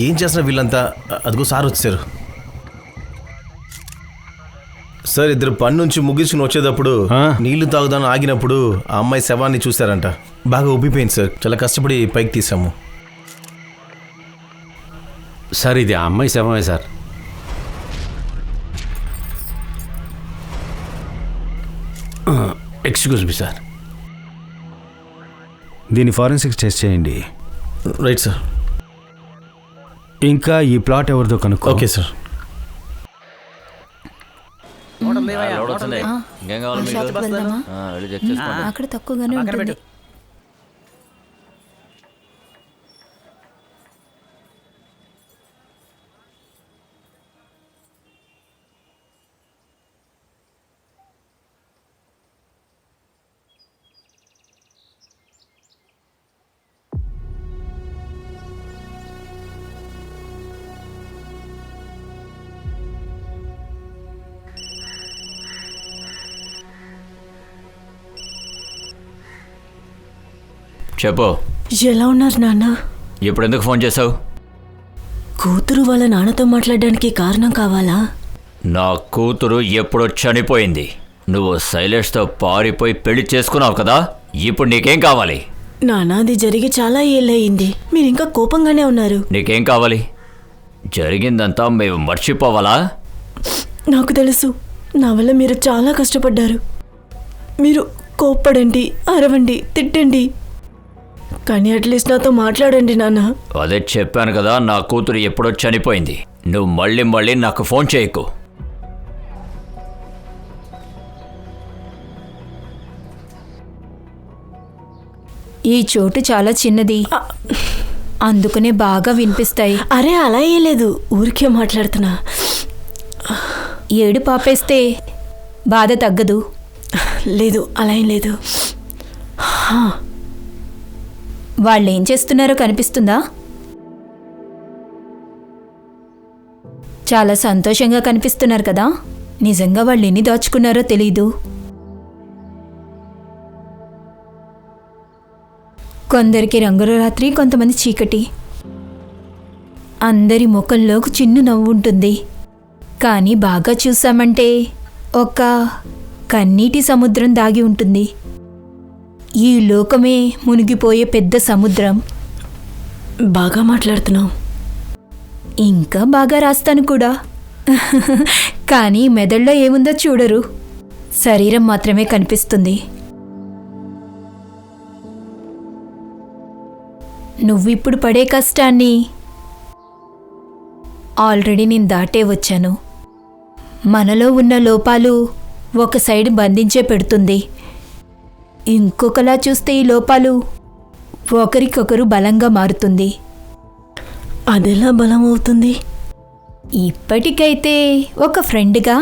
ఏం చేస్తున్నా వీళ్ళంతా? అదిగో సార్ వచ్చారు. సార్, ఇద్దరు పని నుంచి ముగించుకుని వచ్చేటప్పుడు నీళ్లు తాగుదాను ఆగినప్పుడు ఆ అమ్మాయి శవాన్ని చూశారంట. బాగా ఉబ్బిపోయింది సార్. చాలా కష్టపడి పైకి తీసాము. సార్, ఇది ఆ అమ్మాయి శవమే సార్. Excuse me sir. దీని ఫారెన్సిక్స్ టెస్ట్ చేయండి. Right sir. ఇంకా ఈ ప్లాట్ ఎవరిదో కనుక్కో. Okay sir. అక్కడ తక్కువగానే ఉంటుంది. చెప్పు. ఎలా ఉన్నారు నాన్న? ఇప్పుడు ఎందుకు ఫోన్ చేసావు? కూతురు వాళ్ళ నాన్నతో మాట్లాడడానికి కారణం కావాలా? నా కూతురు ఎప్పుడో చనిపోయింది. నువ్వు శైలేష్తో పారిపోయి పెళ్లి చేసుకున్నావు కదా, ఇప్పుడు నీకేం కావాలి? నాన్న, అది జరిగి చాలా ఏళ్ళయింది. మీరు ఇంకా కోపంగానే ఉన్నారు. నీకేం కావాలి? జరిగిందంతా మేము మర్చిపోవాలా? నాకు తెలుసు, నా వల్ల మీరు చాలా కష్టపడ్డారు. మీరు కోప్పడండి, అరవండి, తిట్టండి, కానీ అట్లీస్ట్ నాతో మాట్లాడండి నాన్న. అదే చెప్పాను కదా, నా కూతురు ఎప్పుడో చనిపోయింది. నువ్వు మళ్ళీ మళ్ళీ నాకు ఫోన్ చేయకు. ఈ చోటు చాలా చిన్నది, అందుకనే బాగా వినిపిస్తాయి. అరే అలా ఏ లేదు, ఊరికే మాట్లాడుతున్నా. ఏడు పాపేస్తే బాధ తగ్గదు. లేదు, అలా ఏం లేదు. వాళ్ళేం చేస్తున్నారో కనిపిస్తుందా? చాలా సంతోషంగా కనిపిస్తున్నారు కదా. నిజంగా వాళ్ళు ఎన్ని దాచుకున్నారో తెలీదు. కొందరికి రంగుల రాత్రి, కొంతమంది చీకటి. అందరి ముఖంలో చిన్న నవ్వు ఉంటుంది, కానీ బాగా చూసామంటే ఒక కన్నీటి సముద్రం దాగి ఉంటుంది. ఈ లోకమే మునిగిపోయే పెద్ద సముద్రం. బాగా మాట్లాడుతున్నావు. ఇంకా బాగా రాస్తాను కూడా. కానీ మెదడులో ఏముందో చూడరు, శరీరం మాత్రమే కనిపిస్తుంది. నువ్విప్పుడు పడే కష్టాన్ని ఆల్రెడీ నేను దాటే వచ్చాను. మనలో ఉన్న లోపాలు ఒక సైడ్ బంధించే పెడుతుంది. ఇంకొకలా చూస్తే ఈ లోపాలు ఒకరికొకరు బలంగా మారుతుంది. అదెలా బలం అవుతుంది? ఇప్పటికైతే ఒక ఫ్రెండ్గా.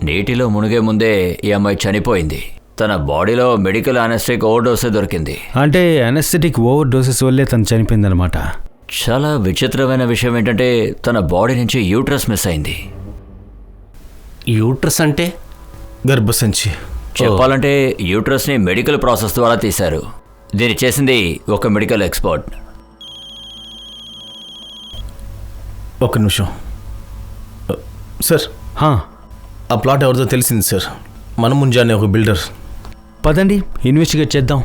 నీటిలో మునిగే ముందే ఈ అమ్మాయి చనిపోయింది. తన బాడీలో మెడికల్ అనెస్థెటిక్ ఓవర్డోసే దొరికింది. అంటే అనెస్థెటిక్ ఓవర్ డోసెస్ వల్లే తను చనిపోయిందనమాట. చాలా విచిత్రమైన విషయం ఏంటంటే తన బాడీ నుంచి యూట్రస్ మిస్ అయింది. యూట్రస్ అంటే? గర్భసంచి. చెప్పాలంటే యూట్రస్ని మెడికల్ ప్రాసెస్ ద్వారా తీశారు. దీన్ని చేసింది ఒక మెడికల్ ఎక్స్పర్ట్. ఒక నిమిషం సార్. ఆ ప్లాట్ ఎవరిదో తెలిసింది సార్. మన ముంజానే ఒక బిల్డర్. పదండి ఇన్వెస్టిగేట్ చేద్దాం.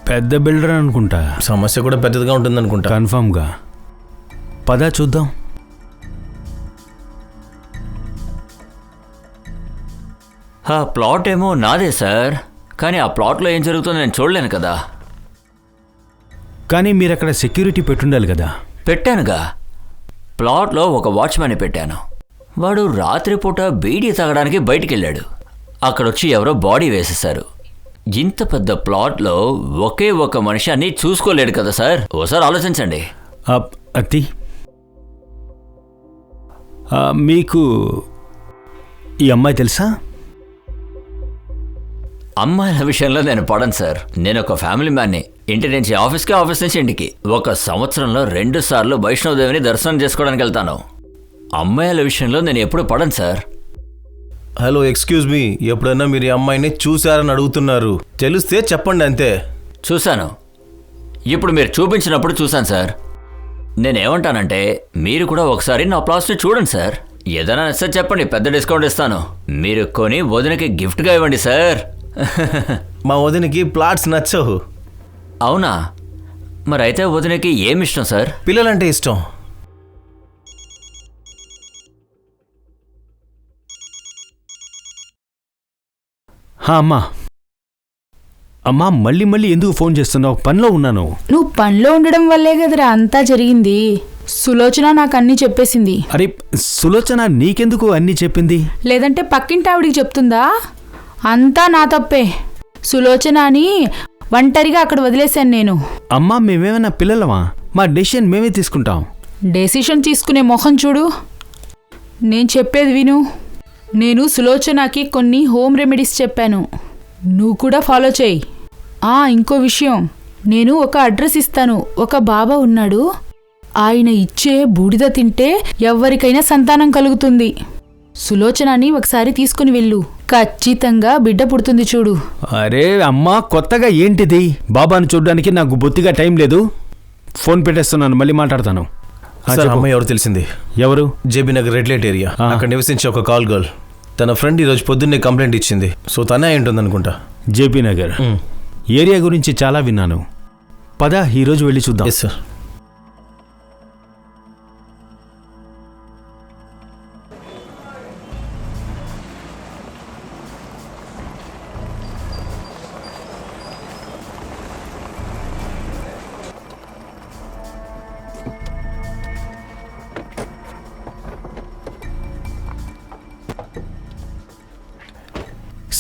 పెద్ద బిల్డర్ అనుకుంటా. సమస్య కూడా పెద్దదిగా ఉంటుంది అనుకుంటా. కన్ఫామ్గా. పదా చూద్దాం. ఆ ప్లాట్ ఏమో నాదే సార్, కానీ ఆ ప్లాట్లో ఏం జరుగుతుందో నేను చూడలేను కదా. కానీ మీరు అక్కడ సెక్యూరిటీ పెట్టుండాలి కదా. పెట్టానుగా. ప్లాట్లో ఒక వాచ్మ్యాన్ని పెట్టాను. వాడు రాత్రిపూట బీడీ తాగడానికి బయటికి వెళ్ళాడు. అక్కడొచ్చి ఎవరో బాడీ వేసేశారు. ఇంత పెద్ద ప్లాట్లో ఒకే ఒక మనిషి అన్నీ చూసుకోలేడు కదా సార్. ఓసారి ఆలోచించండి. అతి మీకు ఈ అమ్మాయి తెలుసా? అమ్మాయిల విషయంలో నేను పడను సార్. నేను ఒక ఫ్యామిలీ మ్యాన్ని. ఇంటి నుంచి ఆఫీస్కి, ఆఫీస్ నుంచి ఇంటికి 1 సంవత్సరంలో 2 సార్లు వైష్ణోదేవిని దర్శనం చేసుకోవడానికి వెళ్తాను. అమ్మాయిల విషయంలో నేను ఎప్పుడు పడను సార్. హలో, ఎక్స్క్యూజ్ మీ, ఎప్పుడైనా మీరు ఈ అమ్మాయిని చూశారని అడుగుతున్నారు. తెలిస్తే చెప్పండి అంతే. చూశాను. ఇప్పుడు మీరు చూపించినప్పుడు చూశాను సార్. నేనేమంటానంటే మీరు కూడా ఒకసారి నా ప్లాట్స్ని చూడండి సార్. ఏదైనా నచ్చితే చెప్పండి, పెద్ద డిస్కౌంట్ ఇస్తాను. మీరు కొని వదినకి గిఫ్ట్గా ఇవ్వండి సార్. మా వదినకి ప్లాట్స్ నచ్చవు. అవునా? మరి అయితే వదినకి ఏమి ఇష్టం సార్? పిల్లలంటే ఇష్టం. అమ్మా మళ్ళీ మళ్ళీ ఎందుకు ఫోన్ చేస్తున్నావు? పనిలో ఉన్నాను. నువ్వు పనిలో ఉండడం వల్లే కదరా అంతా జరిగింది. సులోచన నాకు అన్నీ చెప్పేసింది. అరే సులోచన నీకెందుకు అన్నీ చెప్పింది? లేదంటే పక్కింటి ఆవిడికి చెప్తుందా? అంతా నా తప్పే. సులోచన అని ఒంటరిగా అక్కడ వదిలేశాను నేను. అమ్మా మేమేమైనా పిల్లలమా? మా డెసిషన్ మేమే తీసుకుంటాం. డెసిషన్ తీసుకునే మొహం చూడు. నేను చెప్పేది విను. నేను సులోచనకి కొన్ని హోమ్ రెమెడీస్ చెప్పాను. నువ్వు కూడా ఫాలో చేయి. ఇంకో విషయం, నేను ఒక అడ్రస్ ఇస్తాను. ఒక బాబా ఉన్నాడు. ఆయన ఇచ్చే బూడిద తింటే ఎవరికైనా సంతానం కలుగుతుంది. సులోచనని ఒకసారి తీసుకుని వెళ్ళు. ఖచ్చితంగా బిడ్డ పుడుతుంది చూడు. అరే అమ్మా, కొత్తగా ఏంటిది? బాబాను చూడడానికి నాకు బొత్తిగా టైం లేదు. ఫోన్ పెట్టేస్తున్నాను, మళ్ళీ మాట్లాడతాను. సార్, అమ్మాయి ఎవరు తెలిసింది? ఎవరు? JB Nagar red light area. అక్కడ నివసించే ఒక కాల్ గర్ల్. తన ఫ్రెండ్ ఈరోజు పొద్దున్నే కంప్లైంట్ ఇచ్చింది. సో తనే అయి ఉంటుంది అనుకుంటా. జేపీ నగర్ ఏరియా గురించి చాలా విన్నాను. పద ఈరోజు వెళ్ళి చూద్దాం. Yes sir.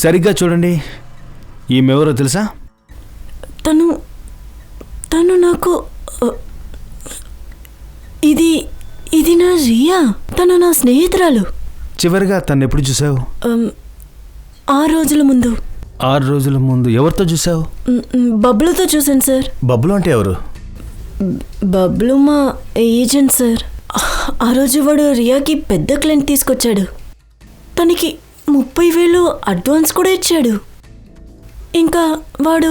సరిగ్గా చూడండి. ఈమెవరో తెలుసా? తను నాకు ఇది నా రియా. తను నా స్నేహితురాలు. చివరిగా తను ఎప్పుడు చూసావు? 6 రోజుల ముందు. 6 రోజుల ముందు ఎవరితో చూసావు? బబ్లుతో చూశాను సార్. బబ్లు అంటే ఎవరు? బబ్లు మా ఏజెంట్ సార్. ఆ రోజు వాడు రియాకి పెద్ద క్లయింట్ తీసుకొచ్చాడు. తనకి 30,000 అడ్వాన్స్ కూడా ఇచ్చాడు. ఇంకా వాడు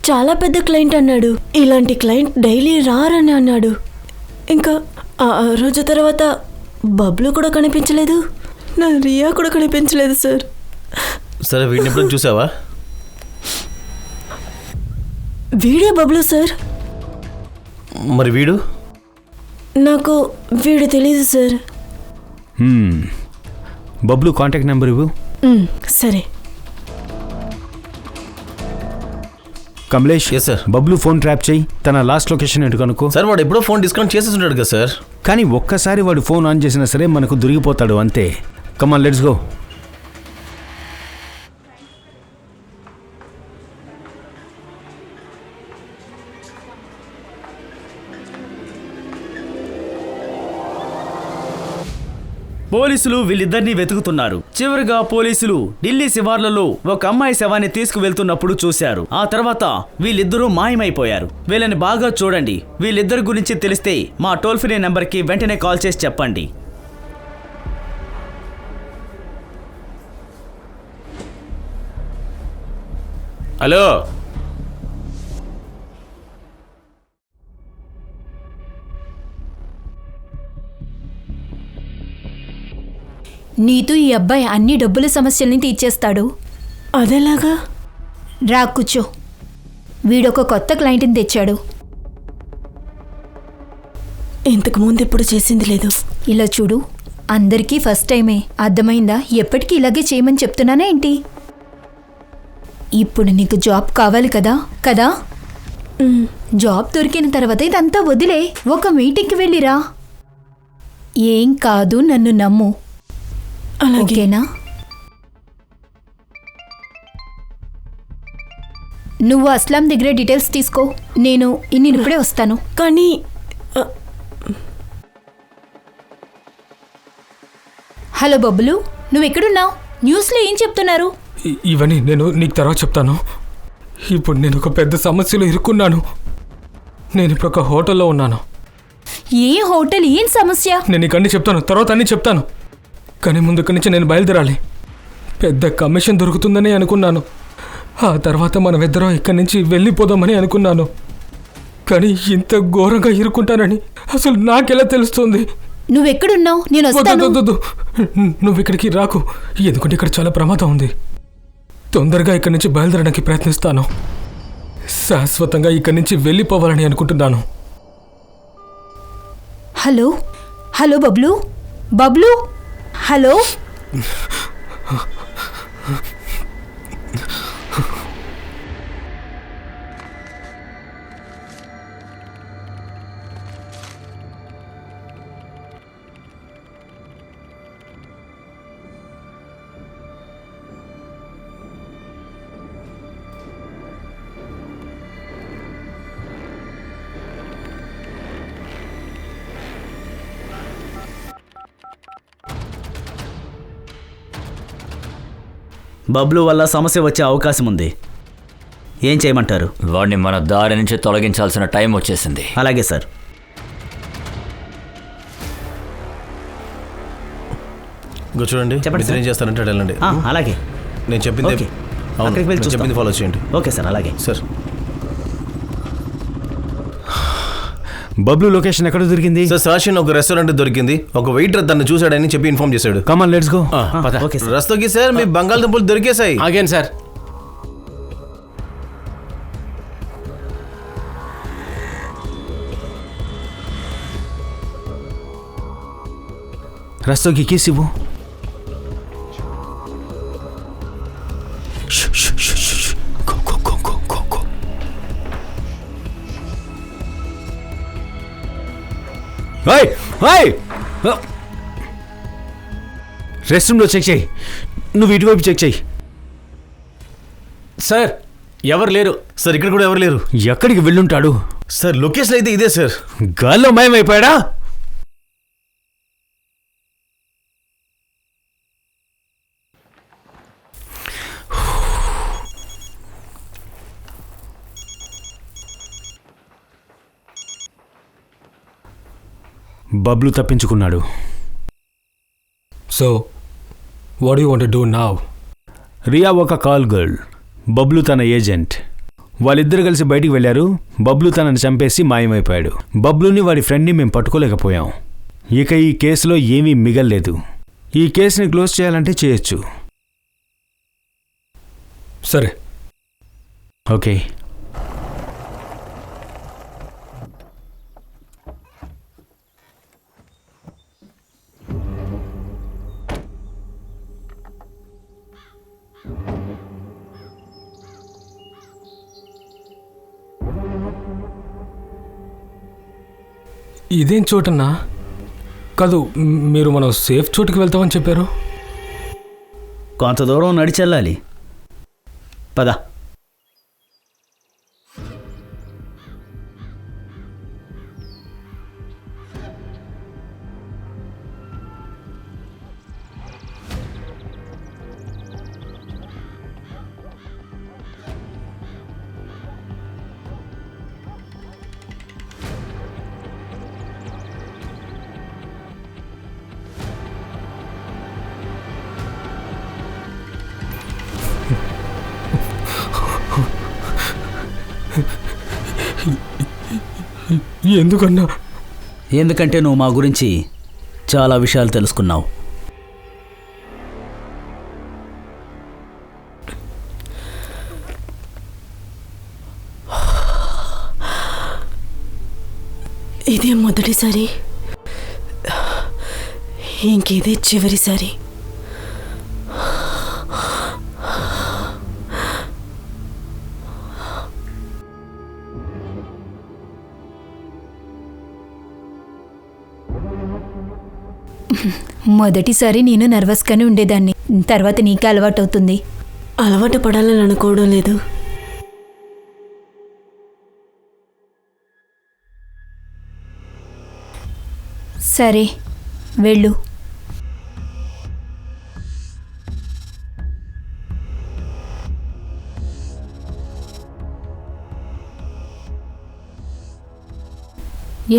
చాలా పెద్ద క్లయింట్ అన్నాడు. ఇలాంటి క్లయింట్ డైలీ రారని అన్నాడు. ఇంకా ఆ రోజు తర్వాత బబ్లు కూడా కనిపించలేదు, నా రియా కూడా కనిపించలేదు సార్. సరే, వీడిని ఎప్పుడు చూసావా? వీడే బబ్లు సార్. మరి వీడు? నాకు వీడు తెలీదు సార్. బబ్లు కాంటాక్ట్ నెంబర్ ఇవ్వు. సరే. Kamlesh. Yes sir. Bablu phone trap చేయి. తన లాస్ట్ లొకేషన్ ఏంటి కనుక్కో. సార్, వాడు ఎప్పుడో ఫోన్ డిస్కౌంట్ చేసేస్తున్నాడు కదా సార్. కానీ ఒక్కసారి వాడు ఫోన్ ఆన్ చేసినా సరే మనకు దొరికిపోతాడు అంతే. కమాన్, లెట్స్ గో. పోలీసులు వీళ్ళిద్దరినీ వెతుకుతున్నారు. చివరిగా పోలీసులు ఢిల్లీ శివార్లలో ఒక అమ్మాయి శవాన్ని తీసుకువెళ్తున్నప్పుడు చూశారు. ఆ తర్వాత వీళ్ళిద్దరూ మాయమైపోయారు. వీళ్ళని బాగా చూడండి. వీళ్ళిద్దరి గురించి తెలిస్తే మా టోల్ ఫ్రీ నెంబర్కి వెంటనే కాల్ చేసి చెప్పండి. హలో, నీతో ఈ అబ్బాయి అన్ని డబ్బుల సమస్యల్ని తీర్చేస్తాడు. అదేలాగా? రా కూర్చో. వీడొక కొత్త క్లయింట్ని తెచ్చాడు. ఇంతకు ముందు ఎప్పుడు చేసింది లేదు. ఇలా చూడు, అందరికీ ఫస్ట్ టైమే. అర్థమైందా? ఎప్పటికీ ఇలాగే చేయమని చెప్తున్నానా ఏంటి? ఇప్పుడు నీకు జాబ్ కావాలి కదా కదా జాబ్ దొరికిన తర్వాత ఇదంతా వదిలే ఒక మీటింగ్కి వెళ్ళిరా. ఏం కాదు, నన్ను నమ్ము. ఓకేనా? నువ్వు అస్లాం దగ్గర డీటెయిల్స్ తీసుకో. నేను ఇప్పుడే వస్తాను. కానీ హలో బబ్బులు, నువ్వు ఎక్కడున్నావు? న్యూస్లో ఏం చెప్తున్నారు? ఇవన్నీ నేను నీకు తర్వాత చెప్తాను. ఇప్పుడు నేను ఒక పెద్ద సమస్యలో ఇరుక్కున్నాను. నేను ఇప్పుడు ఒక హోటల్లో ఉన్నాను. ఏ హోటల్? ఏం సమస్య? నేను నీకు అన్నీ చెప్తాను, తర్వాత అన్నీ చెప్తాను. కానీ ముందు ఇక్కడి నుంచి నేను బయలుదేరాలి. పెద్ద కమిషన్ దొరుకుతుందని అనుకున్నాను. ఆ తర్వాత మనమిద్దరం ఇక్కడి నుంచి వెళ్ళిపోదామని అనుకున్నాను. కానీ ఇంత ఘోరంగా ఇరుక్కుంటానని అసలు నాకెలా తెలుస్తుంది? నువ్వెక్కడున్నావు? నేను వస్తాను. నువ్వు ఇక్కడికి రాకు, ఎందుకంటే ఇక్కడ చాలా ప్రమాదం ఉంది. తొందరగా ఇక్కడి నుంచి బయలుదేరడానికి ప్రయత్నిస్తాను. శాశ్వతంగా ఇక్కడి నుంచి వెళ్ళిపోవాలని అనుకుంటున్నాను. Hello hello Bablu, Bablu, hello. Bablu వల్ల సమస్య వచ్చే అవకాశం ఉంది. ఏం చేయమంటారు? వాడిని మన దారి నుంచి తొలగించాల్సిన టైం వచ్చేసింది. అలాగే సార్. చూడండి, చెప్పండి సార్. ఏం చేస్తారంటే వెళ్ళండి. అలాగే. నేను చెప్పింది ఓకే. అవును, అక్కడికి వెళ్ళి నేను చూస్తాం. చెప్పింది ఫాలో చేయండి. ఓకే సార్, అలాగే. సార్, బబ్లు లొకేషన్ ఎక్కడ దొరికింది? సార్ సాషన్ ఒక రెస్టారెంట్ దొరికింది. ఒక వెయిటర్ తను చూశాడని చెప్పి ఇన్ఫార్మ్ చేశాడు. Come on let's go. Okay sir. Rastogi sir మీ బంగాళదుంపలు దొరికేసాయి. ఆగాను సార్. రస్తోకి కీస్ ఇవ్వు. రెస్ట్ రూమ్లో చెక్ చేయి. నువ్వు ఇటువైపు చెక్ చేయి. సార్, ఎవరు లేరు సార్. ఇక్కడ కూడా ఎవరు లేరు. ఎక్కడికి వెళ్ళుంటాడు? సార్ లొకేషన్ అయితే ఇదే సార్. గాల్లో మాయమైపోయాడా? బబ్లు తప్పించుకున్నాడు. So what you want to do now? Riya ఒక కాల్ గర్ల్, బబ్లు తన ఏజెంట్. వాళ్ళిద్దరు కలిసి బయటికి వెళ్ళారు. బబ్లు తనని చంపేసి మాయమైపోయాడు. బబ్లుని వాడి ఫ్రెండ్ని మేము పట్టుకోలేకపోయాం. ఇక ఈ కేసులో ఏమీ మిగల్లేదు. ఈ కేసుని క్లోజ్ చేయాలంటే చేయొచ్చు. సరే, ఓకే. ఇదేం చోటన్నా? కాదు, మీరు మనం సేఫ్ చోటుకి వెళ్తామని చెప్పారు. కొంత దూరం నడిచెళ్ళాలి. పద. ఎందుకన్నా? ఎందుకంటే నువ్వు మా గురించి చాలా విషయాలు తెలుసుకున్నావు. ఇదే మొదటిసారి, ఇంకేదే చివరిసారి. మొదటిసారి నేను నర్వస్గానే ఉండేదాన్ని, తర్వాత నీకే అలవాటు అవుతుంది. అలవాటు పడాలని అనుకోవడం లేదు. సరే వెళ్ళు.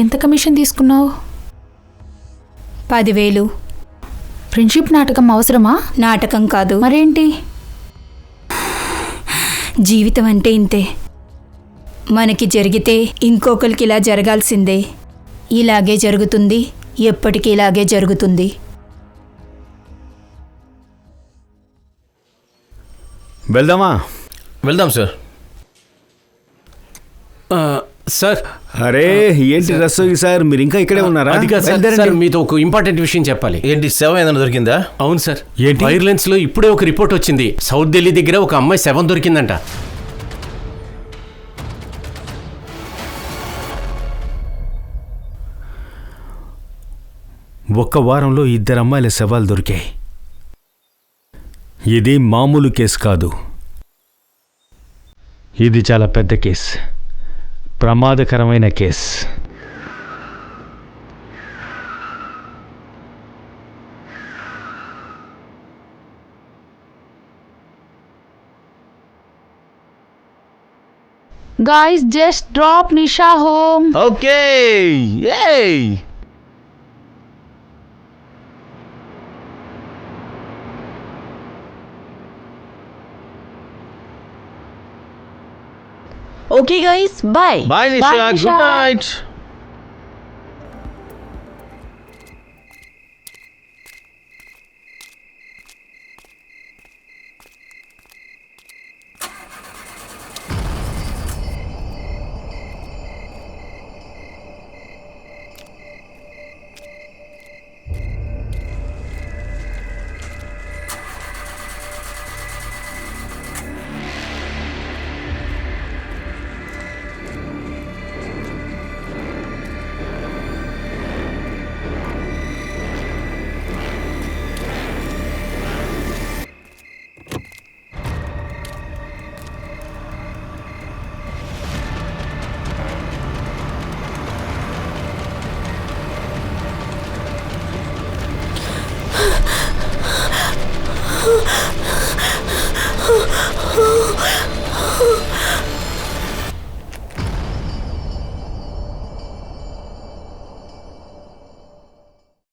ఎంత కమిషన్ తీసుకున్నావు? 10,000. ఫ్రెండ్షిప్ నాటకం అవసరమా? నాటకం కాదు, మరేంటి? జీవితం అంటే ఇంతే. మనకి జరిగితే ఇంకొకరికి ఇలా జరగాల్సిందే. ఇలాగే జరుగుతుంది, ఎప్పటికీ ఇలాగే జరుగుతుంది. వెళ్దామా? వెళ్దాం సార్. సార్, అరే ఏంటి రసోగి సార్, మీరు ఇంకా ఇక్కడే ఉన్నారా? అది కాదు సార్, బయలుదేరండి. సార్ మీతో ఒక ఇంపార్టెంట్ విషయం చెప్పాలి. ఏంటి, శవం ఏదైనా దొరికిందా? అవును సార్, ఏంటి? వైర్లెన్స్ లో ఇప్పుడే ఒక రిపోర్ట్ వచ్చింది. సౌత్ ఢిల్లీ దగ్గర ఒక అమ్మాయి శవం దొరికిందంట. ఒక్క వారంలో 2 అమ్మాయిల శవాలు దొరికాయి. ఇది మామూలు కేసు కాదు, ఇది చాలా పెద్ద కేసు, ప్రమాదకరమైన case. Guys, just drop Nisha home. Okay. ఏయ్ ఓకే గైస్, బాయ్. బాయ్ నిషా, గుడ్ నైట్.